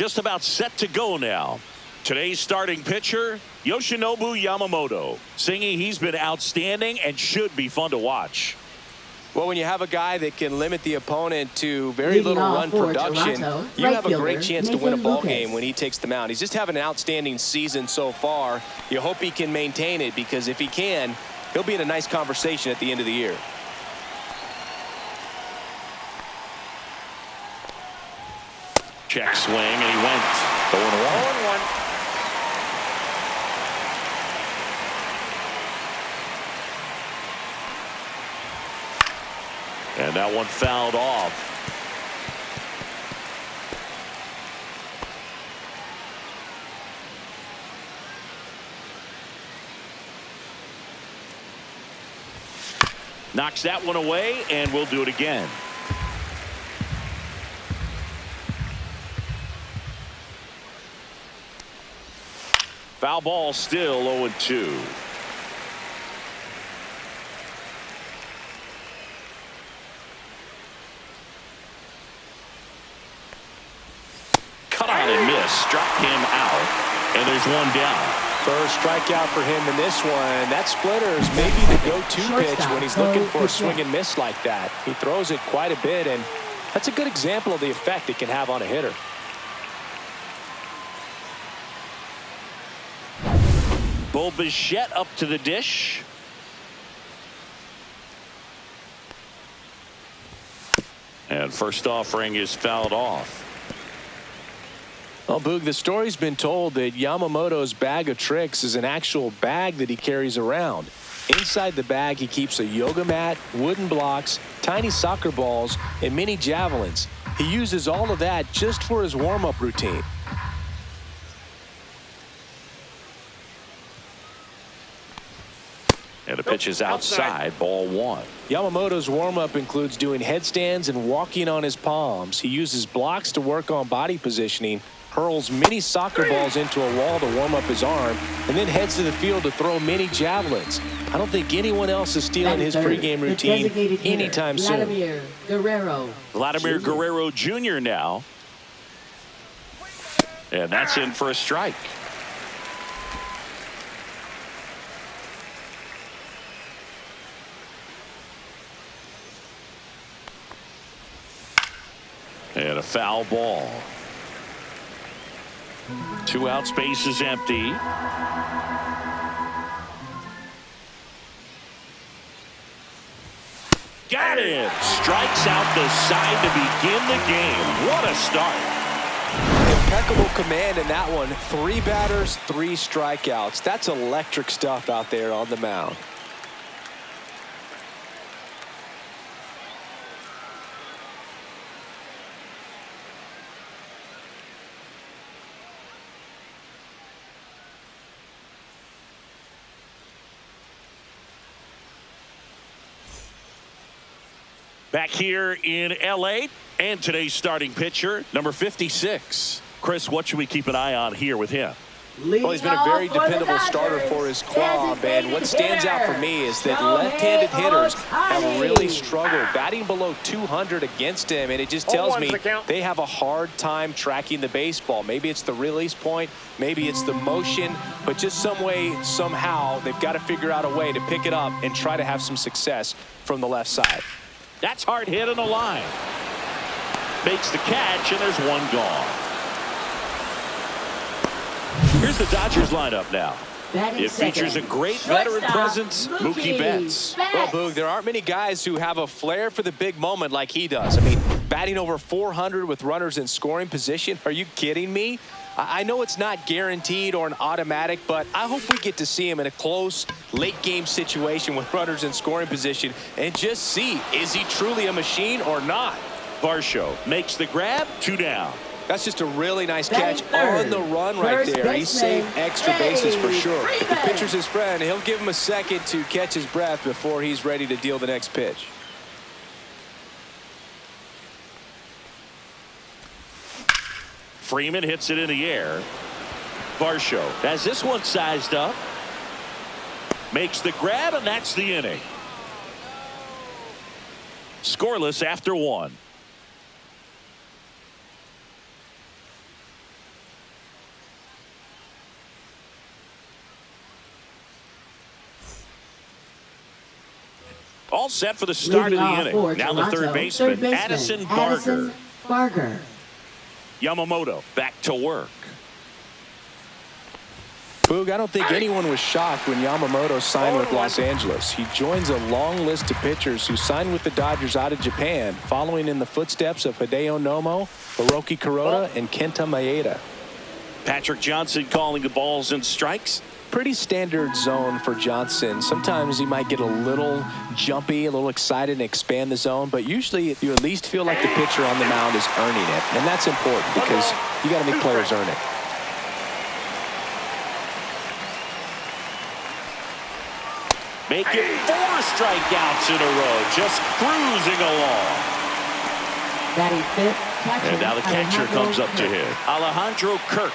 just about set to go now. Today's starting pitcher, Yoshinobu Yamamoto. Singy, he's been outstanding and should be fun to watch. Well, when you have a guy that can limit the opponent to very little run production, you have a great chance to win a ball game when he takes the mound. He's just having an outstanding season so far. You hope he can maintain it, because if he can, he'll be in a nice conversation at the end of the year. Check swing, and he went 0-1. And that one fouled off. Knocks that one away, and we'll do it again. Foul ball, still 0-2. Cut on and miss. Struck him out. And there's one down. First strikeout for him in this one. That splitter is maybe the go-to pitch when he's looking for a swing and miss like that. He throws it quite a bit, and that's a good example of the effect it can have on a hitter. Bo Bichette up to the dish. And first offering is fouled off. Well, Boog, the story's been told that Yamamoto's bag of tricks is an actual bag that he carries around. Inside the bag, he keeps a yoga mat, wooden blocks, tiny soccer balls, and mini javelins. He uses all of that just for his warm-up routine. And the pitch is outside, ball one. Yamamoto's warm-up includes doing headstands and walking on his palms. He uses blocks to work on body positioning, hurls mini soccer balls into a wall to warm up his arm, and then heads to the field to throw mini javelins. I don't think anyone else is stealing his pregame routine anytime soon. Vladimir Guerrero Jr. now. And that's in for a strike. And a foul ball. 2 outs, base is empty. Got it. Strikes out the side to begin the game. What a start. Impeccable command in that one. 3 batters, 3 strikeouts. That's electric stuff out there on the mound. Back here in L.A. and today's starting pitcher, number 56. Chris, what should we keep an eye on here with him? Well, he's been a very dependable starter for his club, and what stands out for me is that left-handed hitters have really struggled batting below 200 against him, and it just tells me they have a hard time tracking the baseball. Maybe it's the release point, maybe it's the motion, but just some way, somehow, they've got to figure out a way to pick it up and try to have some success from the left side. That's hard hit on the line. Makes the catch, and there's one gone. Here's the Dodgers lineup now. It features a great veteran presence, Mookie Betts. Well, Boog, there aren't many guys who have a flair for the big moment like he does. I mean, batting over 400 with runners in scoring position. Are you kidding me? I know it's not guaranteed or an automatic, but I hope we get to see him in a close, late-game situation with runners in scoring position and just see, is he truly a machine or not? Varsho makes the grab, 2 down. That's just a really nice catch on the run right there. He saved extra bases for sure. If the pitcher's his friend, he'll give him a second to catch his breath before he's ready to deal the next pitch. Freeman hits it in the air. Varsho has this one sized up. Makes the grab, and that's the inning. Scoreless after 1. All set for the start of the inning. Now the third baseman, Addison Barger. Yamamoto back to work. Boog, I don't think anyone was shocked when Yamamoto signed with Los Angeles. He joins a long list of pitchers who signed with the Dodgers out of Japan, following in the footsteps of Hideo Nomo, Hiroki Kuroda, and Kenta Maeda. Patrick Johnson calling the balls and strikes. Pretty standard zone for Johnson. Sometimes he might get a little jumpy, a little excited and expand the zone, but usually you at least feel like the pitcher on the mound is earning it, and that's important because you got to make players earn it. Make it 4 strikeouts in a row, just cruising along. Batting fifth, catcher, and now the catcher comes up to hit. Alejandro Kirk.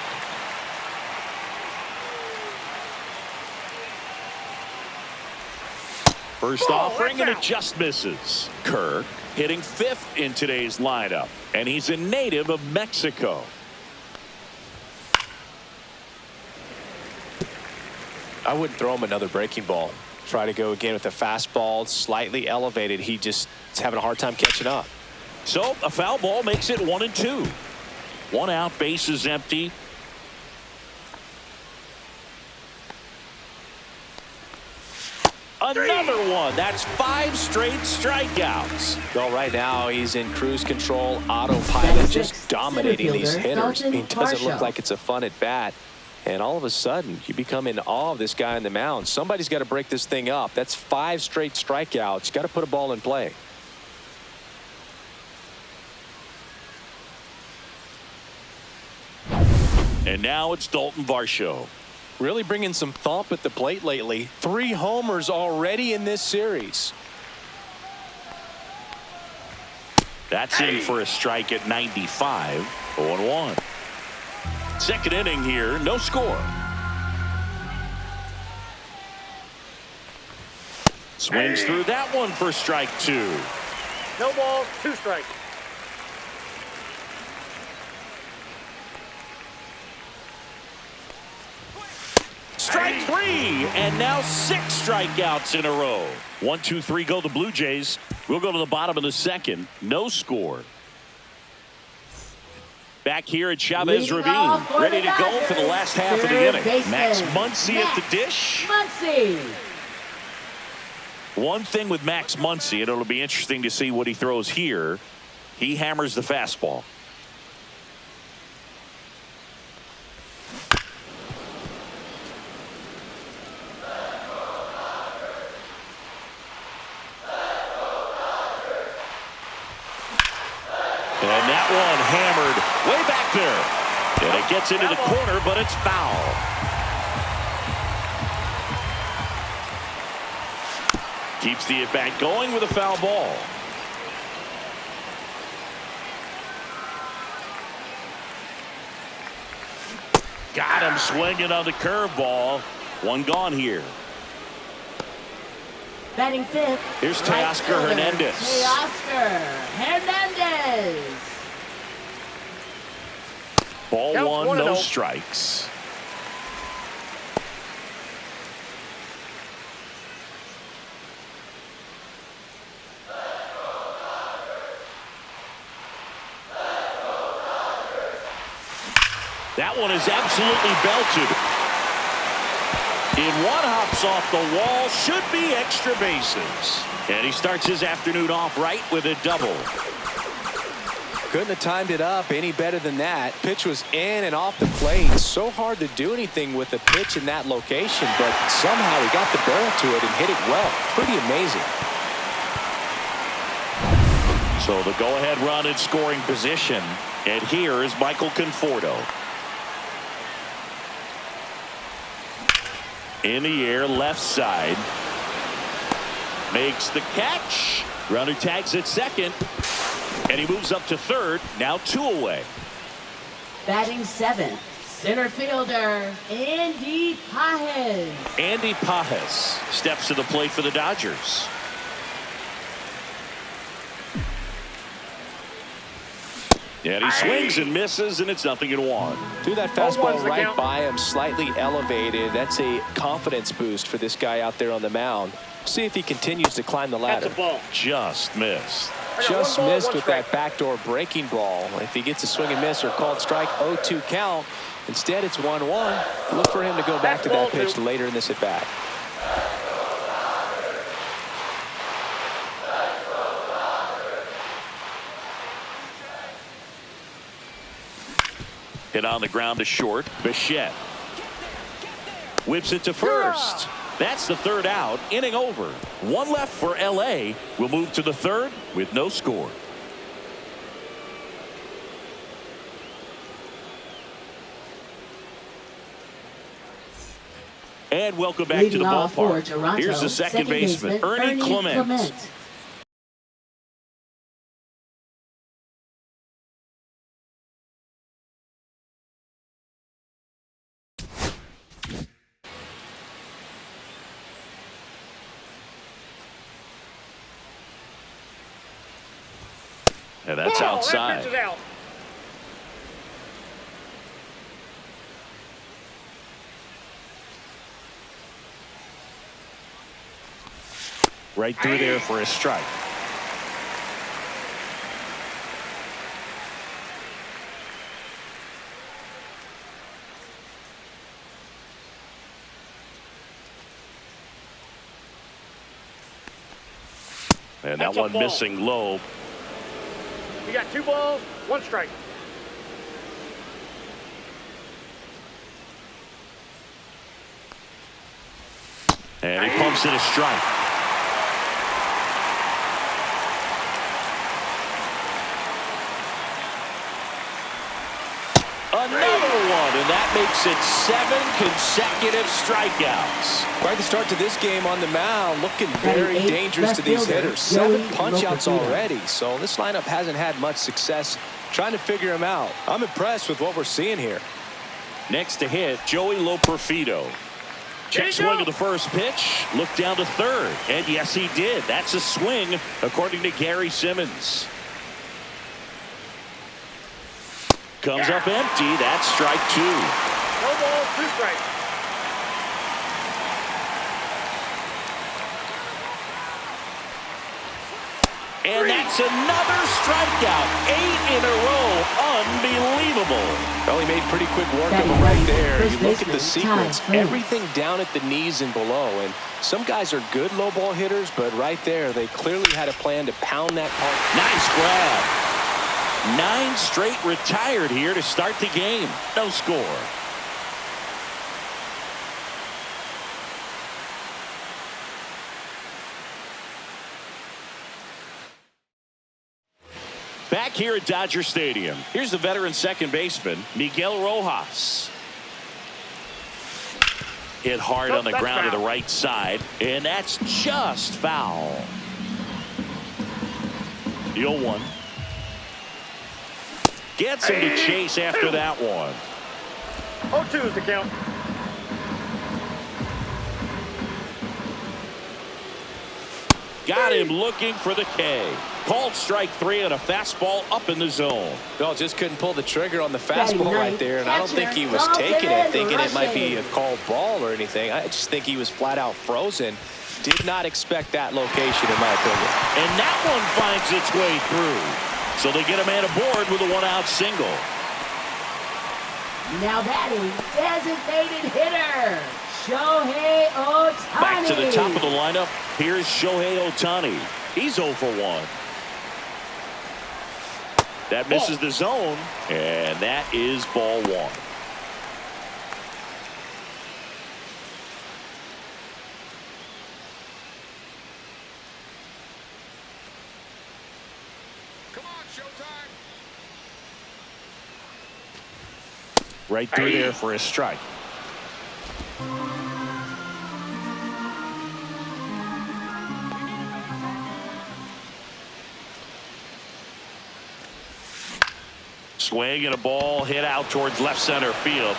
First offering, and it just misses. Kirk hitting 5th in today's lineup, and he's a native of Mexico. I wouldn't throw him another breaking ball. Try to go again with a fastball, slightly elevated. He just is having a hard time catching up. So a foul ball makes it 1-2. 1 out, base is empty. Another one. That's 5 straight strikeouts. Well, right now he's in cruise control, autopilot, just dominating these hitters. I mean, it doesn't look like it's a fun at bat. And all of a sudden, you become in awe of this guy on the mound. Somebody's got to break this thing up. That's 5 straight strikeouts. Got to put a ball in play. And now it's Dalton Varsho. Really bringing some thump at the plate lately. 3 homers already in this series. That's in for a strike at 95. 0-1. Second inning here, no score. Swings through that one for strike 2. No ball, 2 strikes. Strike 3, and now 6 strikeouts in a row. 1, 2, 3 go the Blue Jays. We'll go to the bottom of the second. No score. Back here at Chavez Ravine, ready to go for the last half of the inning. Max Muncy at the dish. One thing with Max Muncy, and it'll be interesting to see what he throws here. He hammers the fastball. And that one hammered way back there. And it gets into the corner, but it's foul. Keeps the at-bat going with a foul ball. Got him swinging on the curveball. One gone here. Batting 5th. Here's Teoscar Hernandez. Teoscar Hernandez. Ball Counts 1, no 1-0. strikes. That one is absolutely belted. In one, hops off the wall, should be extra bases. And he starts his afternoon off right with a double. Couldn't have timed it up any better than that. Pitch was in and off the plate. So hard to do anything with a pitch in that location, but somehow he got the barrel to it and hit it well. Pretty amazing. So the go-ahead run in scoring position. And here is Michael Conforto. In the air, left side. Makes the catch. Runner tags at second. And he moves up to third. Now 2 away. Batting 7th. Center fielder, Andy Pages. Andy Pages steps to the plate for the And he swings and misses, and it's 0-1. Threw that fastball right by him, slightly elevated. That's a confidence boost for this guy out there on the mound. See if he continues to climb the ladder. That's a ball. Just missed. Just missed with that backdoor breaking ball. If he gets a swing and miss or called strike, 0-2 count. Instead, it's 1-1. Look for him to go back to that pitch later in this at bat. Hit on the ground to short. Bichette whips it to first. That's the third out. Inning over. One left for L.A. We'll move to the third with no score. And welcome back to the ballpark. Here's the second baseman, Ernie Clement. And that's outside. That pitch is out. Right through there for a strike. And that one missing low. You got 2 balls, 1 strike. And he pumps it a strike. Another one, and that makes it 7 consecutive strikeouts. Quite the start to this game on the mound. Looking very dangerous to these hitters. 7 punch-outs already, so this lineup hasn't had much success trying to figure him out. I'm impressed with what we're seeing here. Next to hit, Joey Loperfido. Check swing of the first pitch. Look down to third. And yes, he did. That's a swing, according to Gary Simmons. Comes up empty. That's strike 2. No balls, 2 strikes. And that's another strikeout. 8 in a row. Unbelievable. Well, he made pretty quick work of him right there. You look at the sequence, everything down at the knees and below. And some guys are good low ball hitters, but right there, they clearly had a plan to pound that part. Nice grab. 9 straight retired here to start the game. No score. Back here at Dodger Stadium, here's the veteran second baseman, Miguel Rojas. Hit hard on the ground to the right side, and that's just foul. The 0-1. Gets him to chase after that one. 0-2 is the count. Got him looking for the K. Called strike 3 on a fastball up in the zone. Bill just couldn't pull the trigger on the fastball right there, and I don't think he was taking it, thinking it might be a called ball or anything. I just think he was flat out frozen. Did not expect that location, in my opinion. And that one finds its way through. So they get a man aboard with a 1-out single. Now batting, designated hitter, Shohei Ohtani. Back to the top of the lineup. Here's Shohei Ohtani. He's 0 for 1. That misses the zone, and that is ball 1. Right through there for a strike. Swing and a ball hit out towards left center field.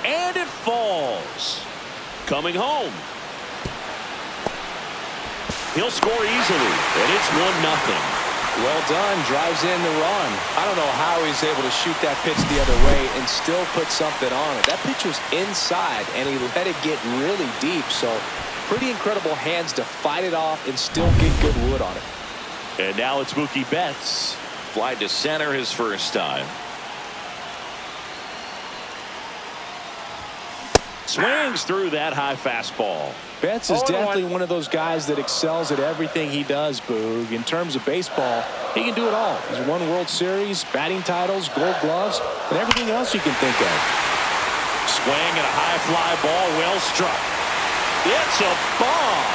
And it falls. Coming home. He'll score easily, and it's 1-0. Well done. Drives in the run. I don't know how he's able to shoot that pitch the other way and still put something on it. That pitch was inside, and he let it get really deep. So pretty incredible hands to fight it off and still get good wood on it. And now it's Mookie Betts. Fly to center his first time. Swings through that high fastball. Betts is definitely one of those guys that excels at everything he does, Boog. In terms of baseball, he can do it all. He's won World Series, batting titles, gold gloves, and everything else you can think of. Swing and a high fly ball, well struck. It's a bomb.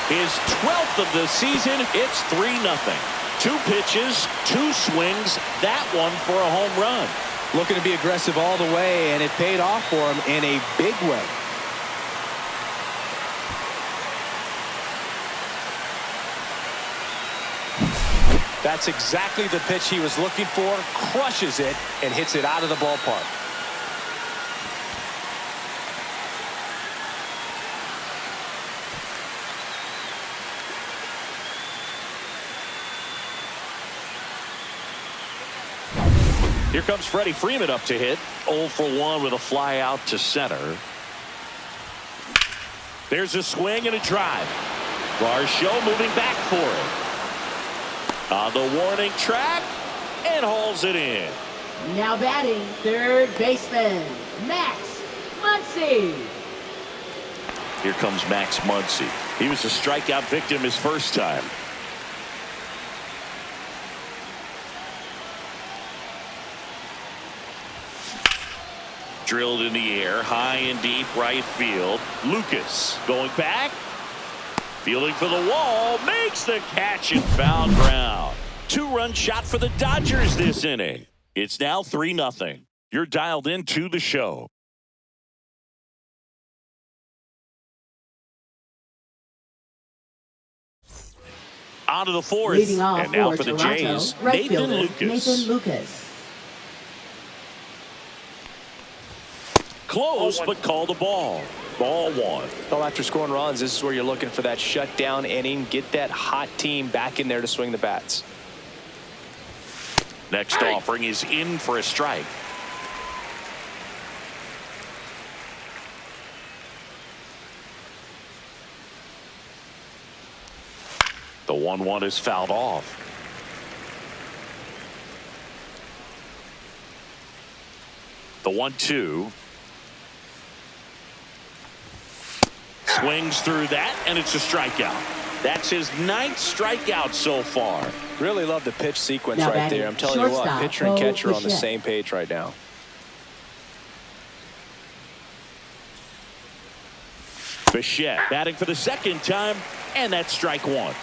His 12th of the season. It's 3-0. 2 pitches, 2 swings. That one for a home run. Looking to be aggressive all the way, and it paid off for him in a big way. That's exactly the pitch he was looking for. Crushes it and hits it out of the ballpark. Here comes Freddie Freeman up to hit. 0 for 1 with a fly out to center. There's a swing and a drive. Varsho moving back for it. On the warning track and hauls it in. Now batting, third baseman, Max Muncy. Here comes Max Muncy. He was a strikeout victim his first time. Drilled in the air, high and deep right field. Lucas going back. Fielding for the wall. Makes the catch in foul ground. 2-run shot for the Dodgers this inning. It's now 3-0. You're dialed into the show. On to the fourth. Leading off and now for the Toronto, Jays, right Nathan fielder, Lucas. Nathan Lucas. Close, but called a ball. Ball 1. Well, after scoring runs, this is where you're looking for that shutdown inning. Get that hot team back in there to swing the bats. Next offering is in for a strike. The 1-1 is fouled off. The 1-2. Swings through that, and it's a strikeout. That's his 9th strikeout so far. Really love the pitch sequence Now right there. I'm telling you what, pitcher and catcher are on the same page right now. Bichette batting for the second time, and that's strike 1.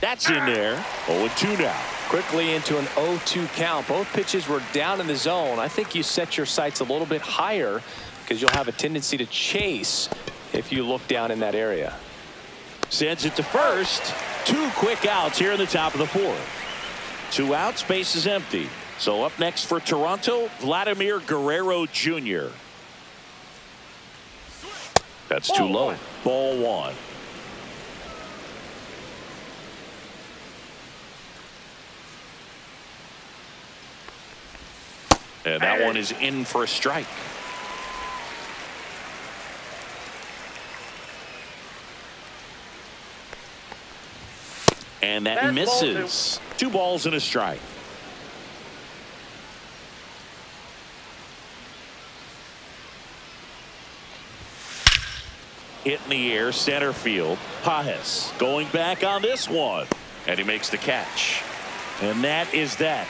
That's in there. 0-2 now. Quickly into an 0-2 count. Both pitches were down in the zone. I think you set your sights a little bit higher because you'll have a tendency to chase if you look down in that area. Sends it to first. 2 quick outs here in the top of the 4th. 2 outs, base is empty. So up next for Toronto, Vladimir Guerrero Jr. That's too low. Ball 1. And that one is in for a strike. And that misses. 2 balls and a strike. Hit in the air, center field. Pages going back on this one. And he makes the catch. And that is that.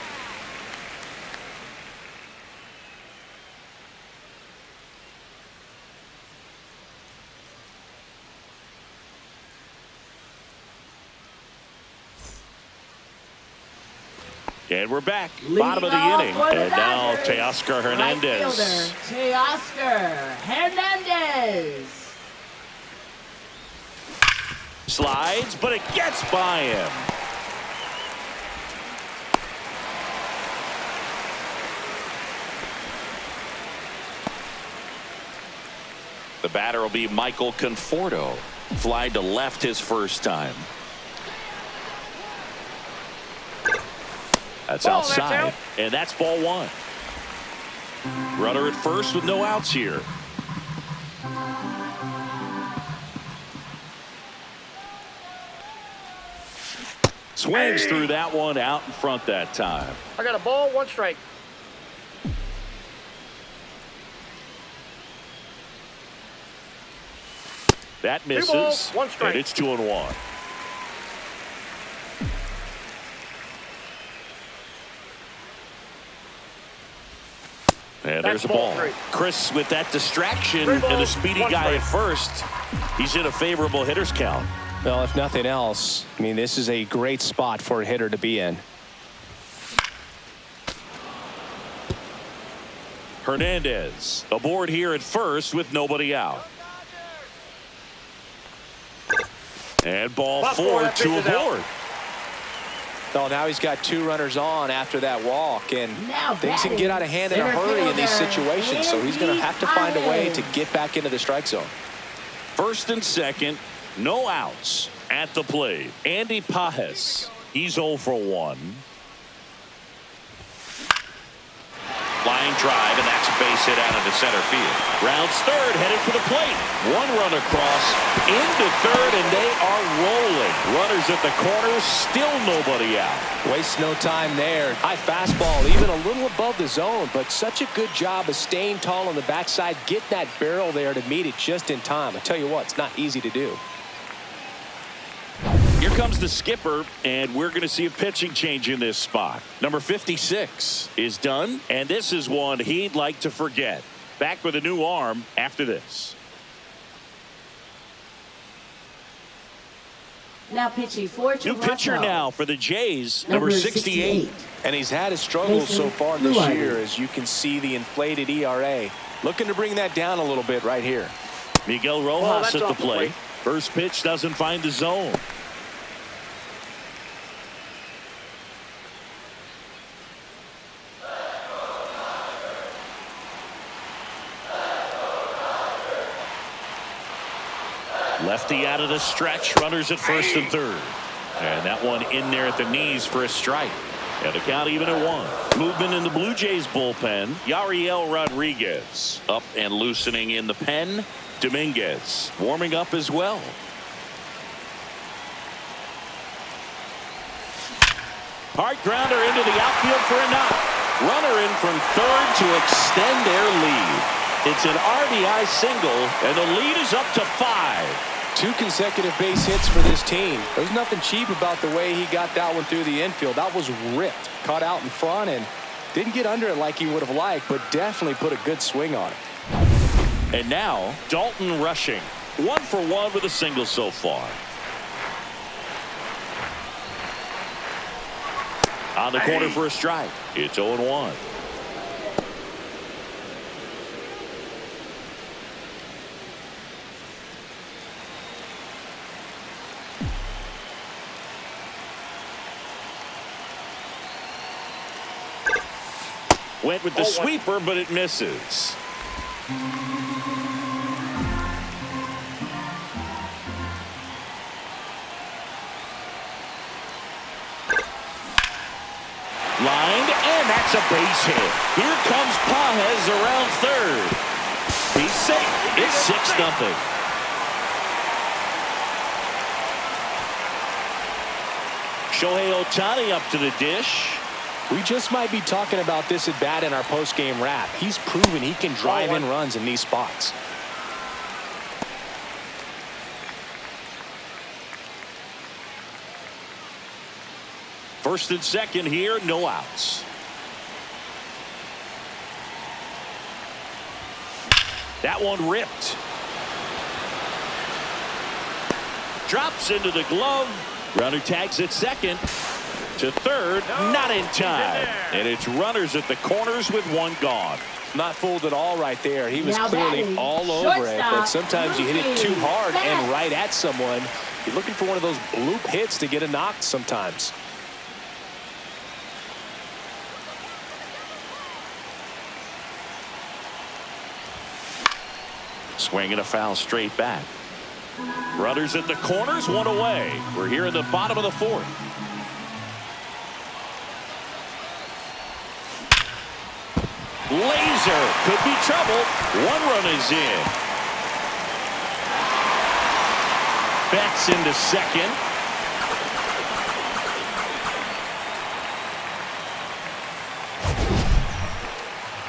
And we're back. Bottom of the inning. And now Teoscar Hernandez. Right fielder, Teoscar Hernandez. Slides, but it gets by him. The batter will be Michael Conforto. Fly to left his first time. That's outside. And that's ball one. Runner at first with no outs here. Swings through that one out in front that time. I got a ball, 1 strike. That 2 misses. balls, 1 strike. And it's 2-1. And there's a ball. 3. Chris, with that distraction 3 and the balls, speedy 1 guy strike. at first, he's in a favorable hitter's count. Well, if nothing else, I mean, this is a great spot for a hitter to be in. Hernandez aboard here at first with nobody out. And ball 4, 2 aboard. Oh, now he's got 2 runners on after that walk, and Now things can get out of hand in a batting, hurry in these center situations, so he's going to have to find a way to Andy get back into the strike zone. First and second, no outs at the plate. Andy Pages, he's 0 for 1. Line drive, and that's a base hit out into center field. Rounds third, headed for the plate. 1 run across, into third, and they are rolling. Runners at the corners, still nobody out. Waste no time there. High fastball, even a little above the zone, but such a good job of staying tall on the backside, getting that barrel there to meet it just in time. I tell you what, it's not easy to do. Here comes the skipper, and we're going to see a pitching change in this spot. Number 56 is done, and this is one he'd like to forget. Back with a new arm after this. Now pitching for New pitcher Toronto. now for the Jays, number 68. And he's had his struggles so far this Mason year, as you can see the inflated ERA. Looking to bring that down a little bit right here. Miguel Rojas that's at the off the plate. plate. First pitch doesn't find the zone. Lefty out of the stretch, runners at first and third. And that one in there at the knees for a strike. And the count even at 1. Movement in the Blue Jays bullpen. Yariel Rodriguez up and loosening in the pen. Dominguez warming up as well. Hard grounder into the outfield for a knock. Runner in from third to extend their lead. It's an RBI single, and the lead is up to 5. 2 consecutive base hits for this team. There's nothing cheap about the way he got that one through the infield. That was ripped, caught out in front, and didn't get under it like he would have liked, but definitely put a good swing on it. And now Dalton rushing. 1 for 1 with a single so far. On the corner for a strike. It's 0-1. Went with the sweeper, but it misses. Lined, and that's a base hit. Here comes Pages around third. He's safe. It's 6-0. Shohei Ohtani up to the dish. We just might be talking about this at bat in our post-game wrap. He's proven he can drive in runs in these spots. First and second here, no outs. That one ripped. Drops into the glove. Runner tags at second. To third, not in time. And it's runners at the corners with 1 gone. Not fooled at all right there. He was Now clearly batting, all over it, but shortstop, sometimes you hit it too hard and Matt. right at someone. You're looking for one of those bloop hits to get a knock sometimes. Swing and a foul straight back. Runners at the corners, one away. We're here in the bottom of the fourth. Laser could be trouble. One run is in. Betts into second.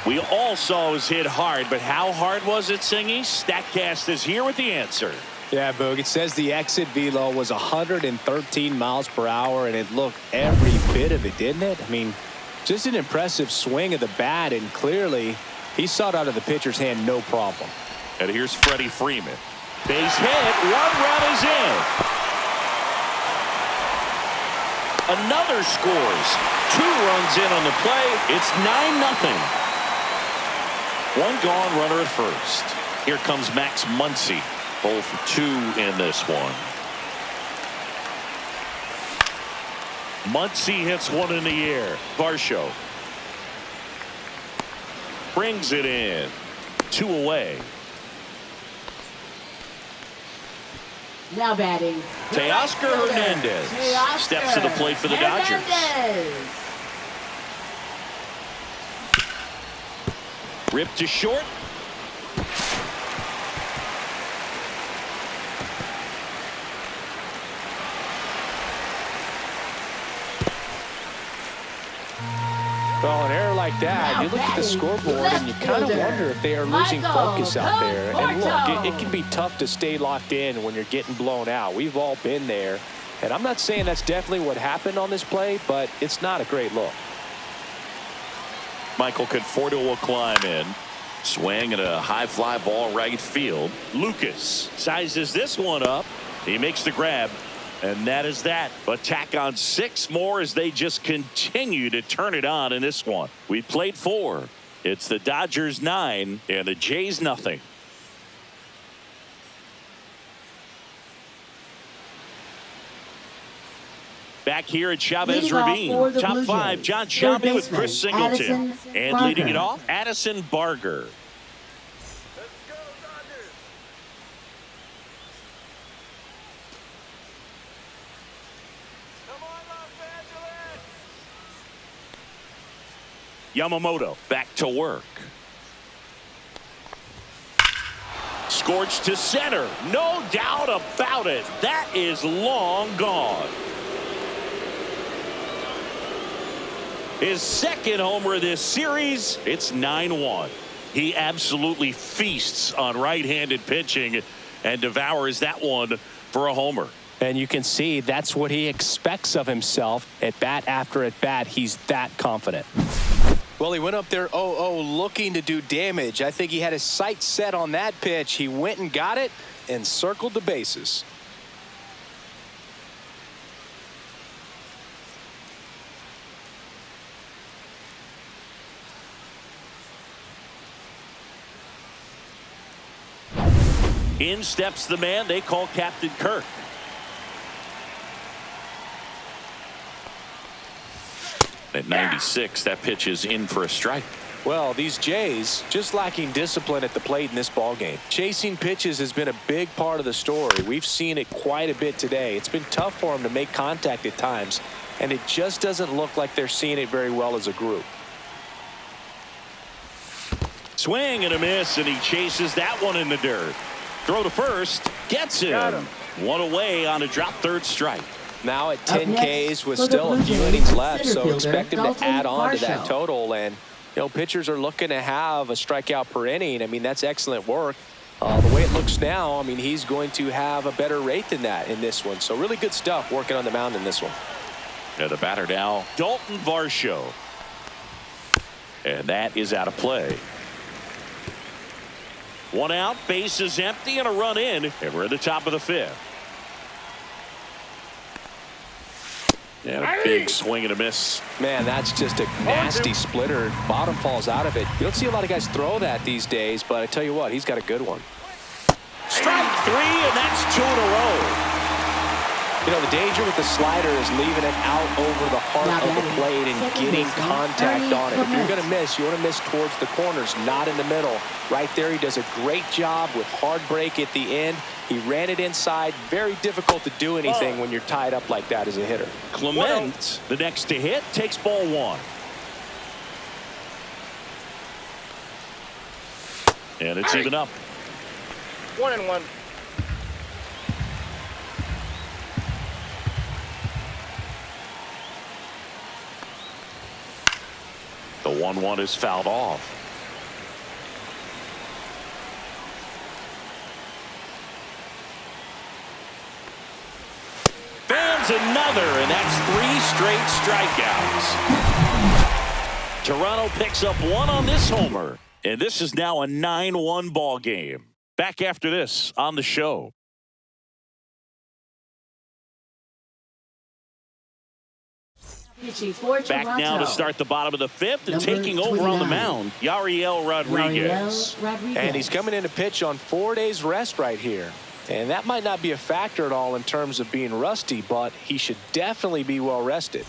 We all saw it was hit hard, but how hard was it, Singy? StatCast is here with the answer. Yeah, Boog, it says the exit velo was 113 miles per hour, and it looked every bit of it, didn't it? I mean, just an impressive swing of the bat, and clearly he saw it out of the pitcher's hand no problem. And here's Freddie Freeman. Base hit. One run is in. Another scores. 2 runs in on the play. It's 9-0. One gone, runner at first. Here comes Max Muncy. 0 for 2 in this one. Muncy hits one in the air. Varsho brings it in. 2 away. Now batting, Teoscar Hernandez steps to the plate for the Dodgers. Ripped to short. Well, an error like that, you look at the scoreboard and you kind of wonder if they are losing focus out there. And look, it can be tough to stay locked in when you're getting blown out. We've all been there. And I'm not saying that's definitely what happened on this play, but it's not a great look. Michael Conforto will climb in. Swing and a high fly ball right field. Lucas sizes this one up. He makes the grab. And that is that. But tack on 6 more as they just continue to turn it on in this one. We played 4. It's the Dodgers 9 and the Jays nothing. Back here at Chavez Ravine. Top 5, John Shelby with Chris Singleton. And leading it off, Addison Barger. Yamamoto back to work. Scorched to center. No doubt about it. That is long gone. His second homer of this series. It's 9-1. He absolutely feasts on right-handed pitching and devours that one for a homer. And you can see that's what he expects of himself at bat after at bat. He's that confident. Well, he went up there 0-0 looking to do damage. I think he had his sights set on that pitch. He went and got it and circled the bases. In steps the man they call Captain Kirk. At 96, that pitch is in for a strike. Well, these Jays just lacking discipline at the plate in this ballgame. Chasing pitches has been a big part of the story. We've seen it quite a bit today. It's been tough for them to make contact at times, and it just doesn't look like they're seeing it very well as a group. Swing and a miss, and he chases that one in the dirt. Throw to first, gets him. One away on a drop third strike. Now at 10 Ks with still a few innings left, so expect him to add on to that total. And, you know, pitchers are looking to have a strikeout per inning. I mean, that's excellent work. The way it looks now, I mean, he's going to have a better rate than that in this one. So really good stuff working on the mound in this one. And the batter now, Dalton Varsho. And that is out of play. One out, base is empty, and a run in, and we're at the top of the 5th. And a big swing and a miss. Man, that's just a nasty splitter. Bottom falls out of it. You don't see a lot of guys throw that these days, but I tell you what, he's got a good one. Strike 3, and that's 2 in a row. You know, the danger with the slider is leaving it out over the heart of the plate and getting contact on it. If you're going to miss, you want to miss towards the corners, not in the middle. Right there, he does a great job with hard break at the end. He ran it inside. Very difficult to do anything when you're tied up like that as a hitter. Clement, the next to hit, takes ball one. And it's even up. 1-1. The 1-1 is fouled off. Fans another, and that's 3 straight strikeouts. Toronto picks up one on this homer, and this is now a 9-1 ball game. Back after this on the show. Back now to start the bottom of the fifth and taking over on the mound, Yariel Rodriguez. And he's coming in to pitch on 4 days rest right here. And that might not be a factor at all in terms of being rusty, but he should definitely be well rested.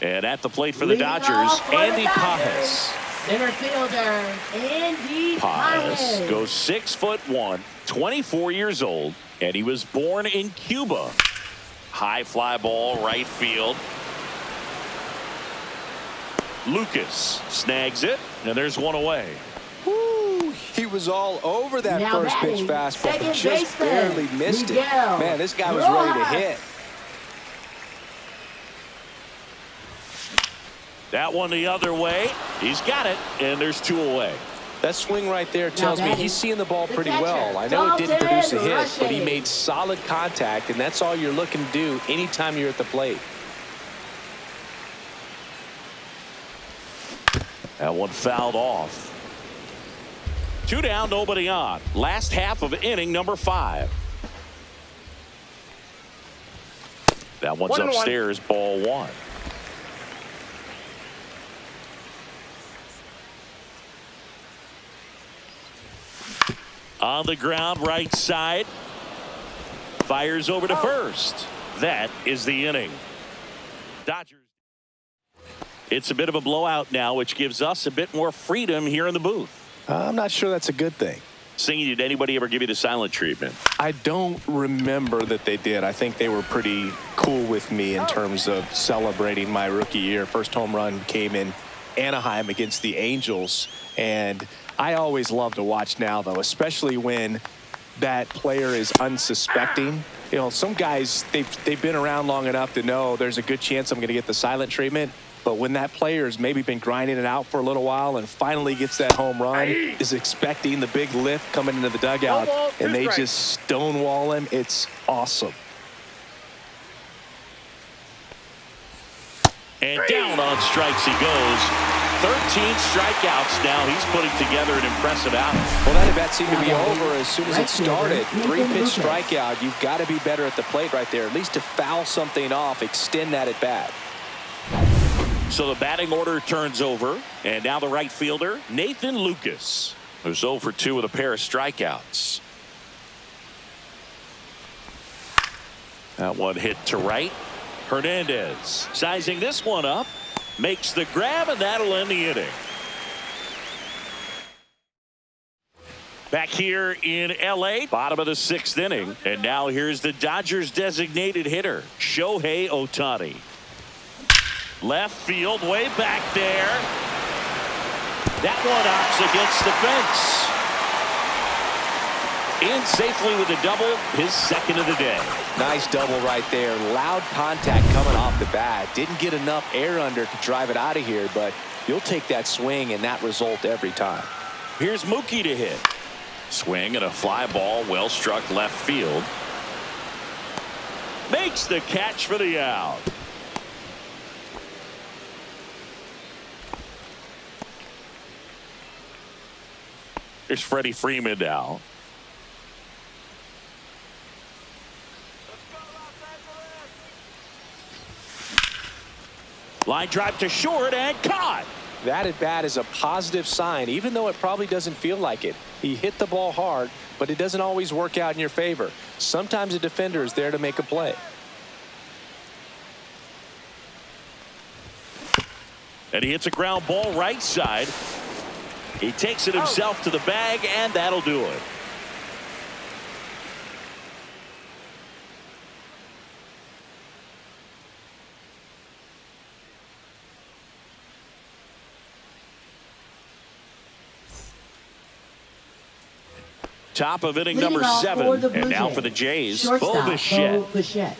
And at the plate for the Dodgers, Andy Pages. Center fielder, Andy Pages goes 6'1", 24 years old, and he was born in Cuba. High fly ball, right field. Lucas snags it, and there's one away. Woo, he was all over that first pitch fastball, but just barely missed it. Man, this guy was ready to hit. That one the other way. He's got it, and there's two away. That swing right there tells me he's seeing the ball pretty well. I know it didn't produce a hit, but he made solid contact, and that's all you're looking to do anytime you're at the plate. That one fouled off. 2 down, nobody on. Last half of inning number 5. That one's upstairs, ball 1. On the ground, right side. Fires over to first. That is the inning. Dodgers. It's a bit of a blowout now, which gives us a bit more freedom here in the booth. I'm not sure that's a good thing. Singing, did anybody ever give you the silent treatment? I don't remember that they did. I think they were pretty cool with me in terms of celebrating my rookie year. First home run came in Anaheim against the Angels, and I always love to watch now, though, especially when that player is unsuspecting. You know, some guys, they've been around long enough to know there's a good chance I'm going to get the silent treatment. But when that player has maybe been grinding it out for a little while and finally gets that home run, is expecting the big lift coming into the dugout, and they just stonewall him, it's awesome. And down on strikes he goes. 13 strikeouts now. He's putting together an impressive outing. Well, that at bat seemed to be over as soon as it started. 3-pitch strikeout. You've got to be better at the plate right there, at least to foul something off, extend that at bat. So the batting order turns over, and now the right fielder, Nathan Lucas, who's 0 for 2 with a pair of strikeouts. That one hit to right. Hernandez sizing this one up, makes the grab, and that'll end the inning. Back here in L.A., bottom of the 6th inning, and now here's the Dodgers designated hitter, Shohei Ohtani. Left field, way back there. That one hops against the fence. In safely with a double, his second of the day. Nice double right there. Loud contact coming off the bat. Didn't get enough air under to drive it out of here, but you'll take that swing and that result every time. Here's Mookie to hit. Swing and a fly ball, well struck left field. Makes the catch for the out. Here's Freddie Freeman now. Line drive to short and caught. That at bat is a positive sign, even though it probably doesn't feel like it. He hit the ball hard, but it doesn't always work out in your favor. Sometimes a defender is there to make a play. And he hits a ground ball right side. He takes it himself to the bag, and that'll do it. Top of inning number 7. And now for the Jays, Bo Bichette.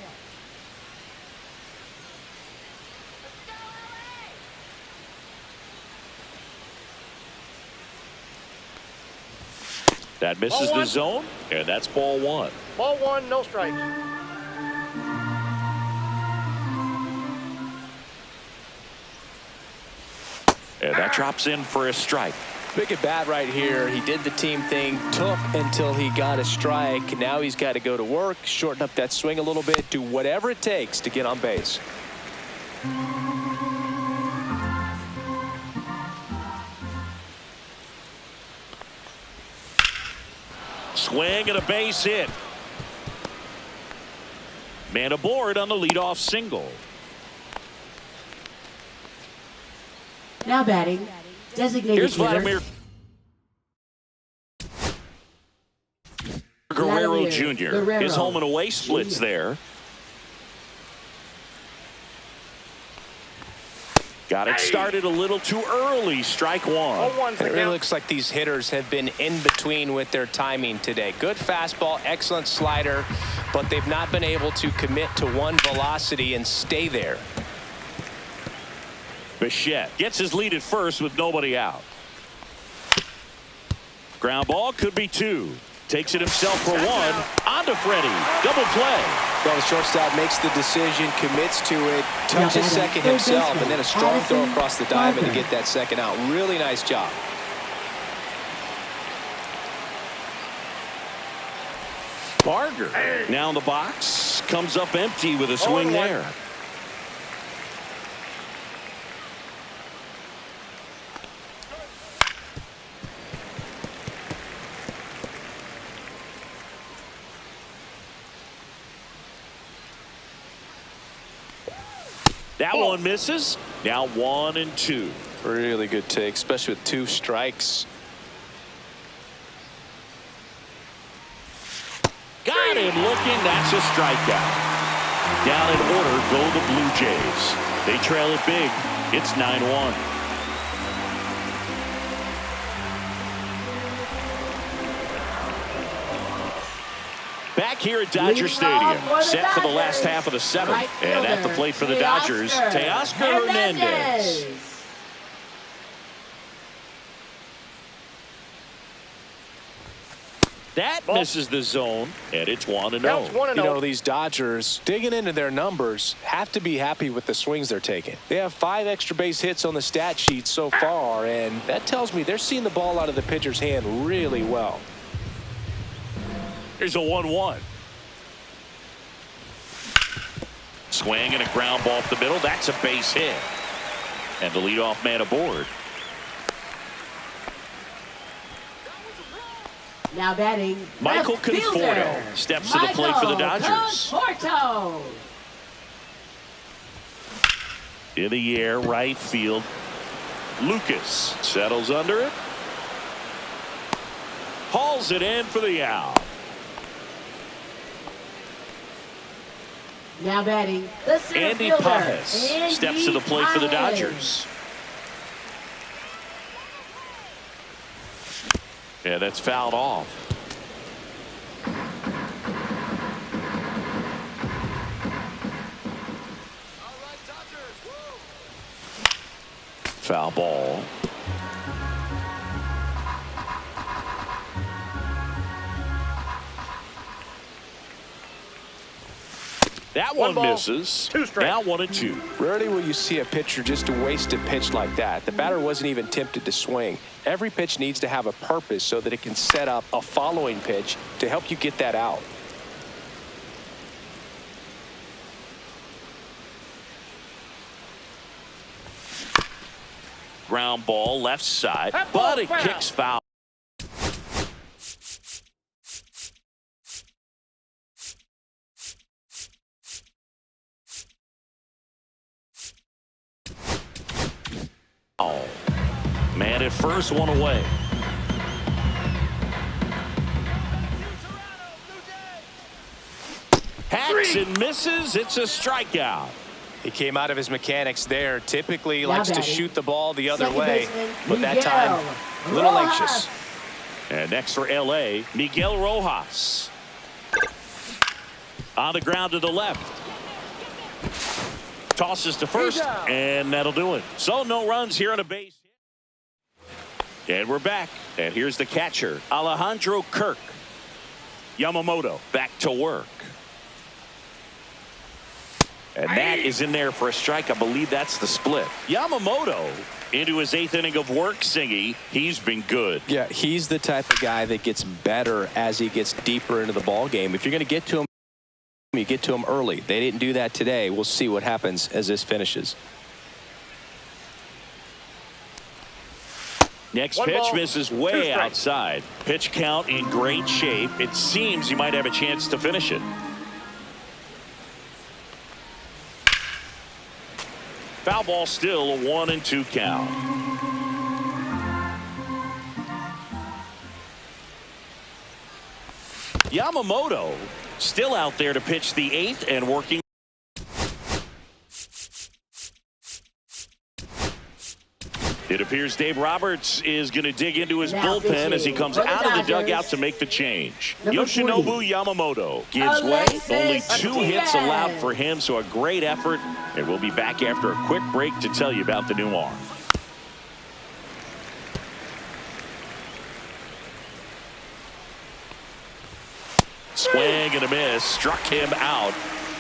That misses the zone, and that's ball 1. Ball 1, no strikes. And that drops in for a strike. Big at bat right here. He did the team thing, took until he got a strike. Now he's got to go to work, shorten up that swing a little bit, do whatever it takes to get on base. Swing and a base hit. Man aboard on the leadoff single. Now batting, designated Here's Vladimir Guerrero Jr. His home and away splits there. Got it started a little too early. Strike 1. It really looks like these hitters have been in between with their timing today. Good fastball, excellent slider, but they've not been able to commit to one velocity and stay there. Bichette gets his lead at first with nobody out. Ground ball could be 2. Takes it himself for 1. On to Freddie. Double play. Well, the shortstop makes the decision, commits to it, touches second himself, and then a strong throw across the diamond to get that second out. Really nice job. Barger now in the box. Comes up empty with a swing there. That one misses. Now 1 and 2. Really good take, especially with 2 strikes. Got him looking. That's a strikeout. Down in order go the Blue Jays. They trail it big. It's 9-1. Back here at Dodger Stadium, set for the last half of the 7th. And at the plate for the Dodgers, Teoscar Hernandez. That misses the zone, and it's 1-0. You know, these Dodgers, digging into their numbers, have to be happy with the swings they're taking. They have 5 extra base hits on the stat sheet so far, and that tells me they're seeing the ball out of the pitcher's hand really well. Here's a 1-1. Swing and a ground ball up the middle. That's a base hit. And the leadoff man aboard. Now batting, Michael Conforto steps to the plate for the Dodgers. Conforto. In the air, right field. Lucas settles under it. Hauls it in for the out. Now batting, the center Andy fielder, Pages steps to the plate for the Dodgers. Yeah, that's fouled off. Foul ball. That one misses. 2 strikes. Now 1 and 2. Rarely will you see a pitcher just waste a pitch like that. The batter wasn't even tempted to swing. Every pitch needs to have a purpose so that it can set up a following pitch to help you get that out. Ground ball left side, but it kicks foul. Man at first, one away. Hacks and misses. It's a strikeout. He came out of his mechanics there. Typically Now likes to batting. shoot the ball the other Second way, baseman, but that Miguel time a little Rojas. anxious. And next for L.A., Miguel Rojas. On the ground to the left. Tosses to first, and that'll do it. So no runs here on a base hit. And we're back. And here's the catcher, Alejandro Kirk. Yamamoto back to work. And that is in there for a strike. I believe that's the split. Yamamoto into his 8th inning of work, Singy. He's been good. Yeah, he's the type of guy that gets better as he gets deeper into the ball game. If you're going to get to him, you get to him early. They didn't do that today. We'll see what happens as this finishes. Next pitch misses way outside. Pitch count in great shape. It seems he might have a chance to finish it. Foul ball, still a 1-2 count. Yamamoto still out there to pitch the 8th and working. It appears Dave Roberts is going to dig into his bullpen as he comes out of the dugout to make the change. Yoshinobu Yamamoto gives way. Only 2 hits allowed for him, so a great effort. And we'll be back after a quick break to tell you about the new arm. Swing and a miss. Struck him out.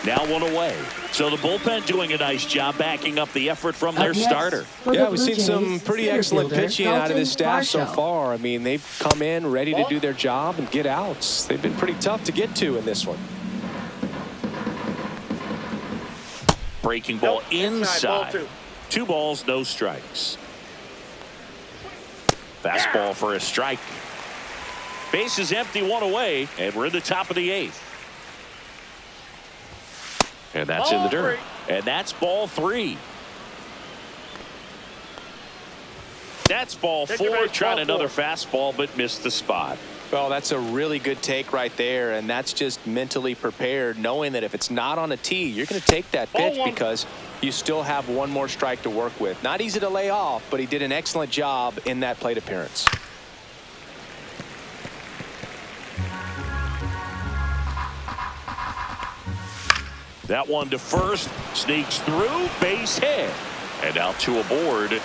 Now 1 away. So the bullpen doing a nice job backing up the effort from their starter. Yeah, we've seen some pretty excellent pitching out of this staff so far. I mean, they've come in ready to do their job and get outs. They've been pretty tough to get to in this one. Breaking ball inside. 2 balls, no strikes. Fastball for a strike. Base is empty, 1 away, and we're in the top of the 8th. And that's in the dirt. And that's ball 3. That's ball 4. Trying another fastball, but missed the spot. Well, that's a really good take right there, and that's just mentally prepared, knowing that if it's not on a tee, you're going to take that pitch because you still have 1 more strike to work with. Not easy to lay off, but he did an excellent job in that plate appearance. That one to first, sneaks through, base hit. And now 2 aboard. You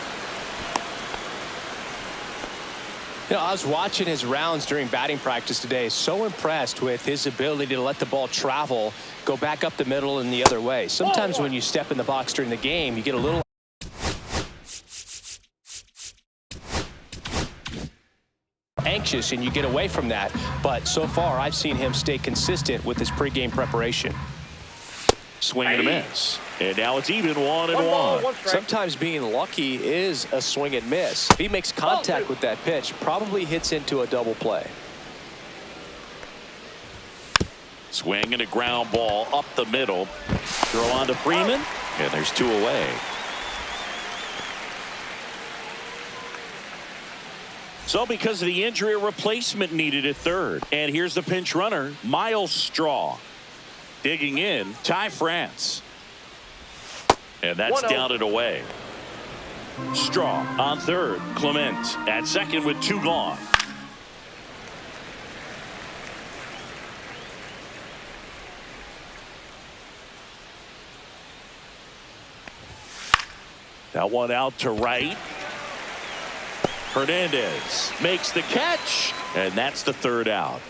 know, I was watching his rounds during batting practice today. So impressed with his ability to let the ball travel, go back up the middle and the other way. Sometimes when you step in the box during the game, you get a little anxious and you get away from that. But so far, I've seen him stay consistent with his pregame preparation. Swing and a miss. And now it's even 1-1. Sometimes being lucky is a swing and miss. If he makes contact with that pitch, probably hits into a double play. Swing and a ground ball up the middle. Throw on to Freeman. And there's 2 away. So because of the injury, a replacement needed at third. And here's the pinch runner, Miles Straw. Digging in, Ty France. And that's down and away. Straw on third. Clement at second with 2 gone. That one out to right. Hernandez makes the catch, and that's the 3rd out.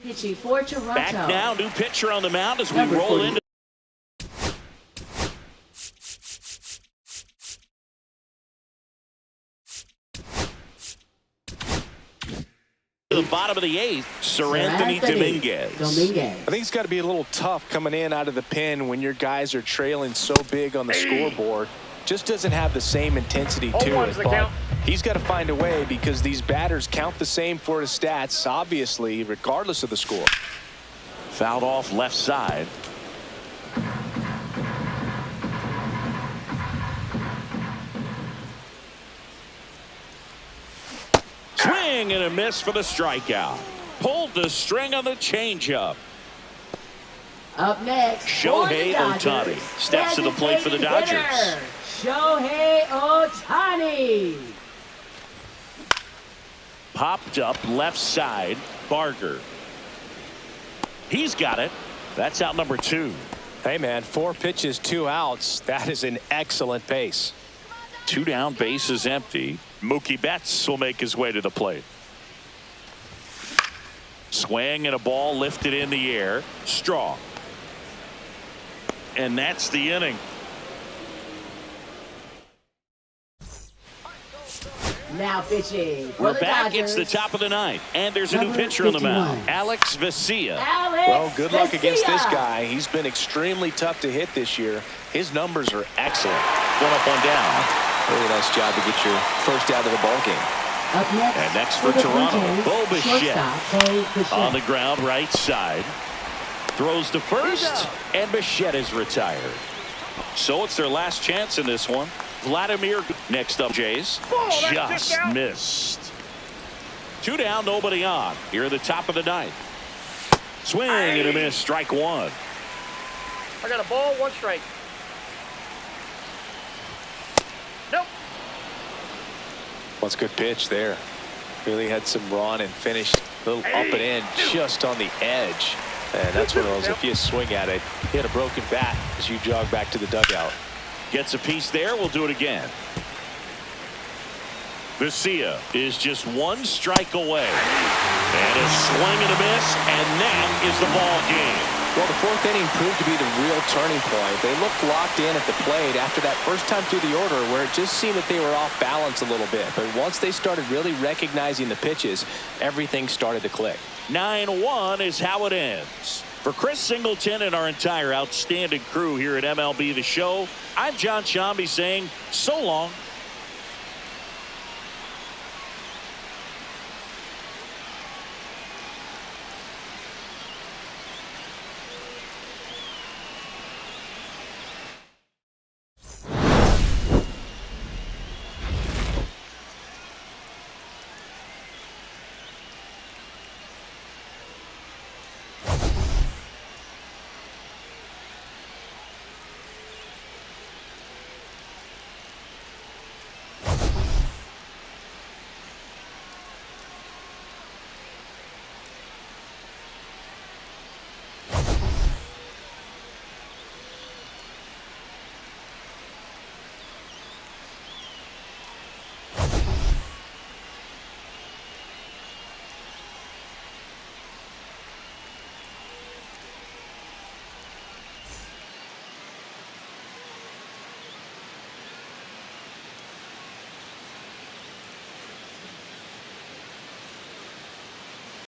Pitching for Toronto. Back now, new pitcher on the mound as we roll into the bottom of the 8th. Seranthony Dominguez. I think it's got to be a little tough coming in out of the pen when your guys are trailing so big on the scoreboard. Just doesn't have the same intensity to it, but he's got to find a way because these batters count the same for his stats, obviously, regardless of the score. Fouled off left side. Swing and a miss for the strikeout. Pulled the string on the changeup. Up next, Shohei Ohtani steps to the plate for the Dodgers. Shohei Ohtani. Popped up left side. Barger. He's got it. That's out number 2. Hey, man, 4 pitches, 2 outs. That is an excellent pace. 2 down, base is empty. Mookie Betts will make his way to the plate. Swing and a ball lifted in the air. Strong. And that's the inning. Now pitching. We're back. It's the top of the 9th. And there's a new pitcher on the mound. Alex Vesia. Well, good luck against this guy. He's been extremely tough to hit this year. His numbers are excellent. 1 up, 1 down. Really nice job to get your first out of the ball game. Up next, and next for Toronto, Bo Bichette. On the ground, right side. Throws to first, and Bichette is retired. So it's their last chance in this one. Vladimir next up, Jays. Just missed. 2 down, nobody on. Here at the top of the 9th. Swing and a miss, strike 1. I got a ball, 1 strike. Nope. What's a good pitch there. Really had some run and finished a little up and in just on the edge. And that's one of those, if you swing at it, hit a broken bat as you jog back to the dugout. Gets a piece there. We'll do it again. Vesia is just 1 strike away. And a swing and a miss, and that is the ball game. Well, the 4th inning proved to be the real turning point. They looked locked in at the plate after that first time through the order where it just seemed that they were off balance a little bit. But once they started really recognizing the pitches, everything started to click. 9-1 is how it ends. For Chris Singleton and our entire outstanding crew here at MLB The Show, I'm John Shambi saying so long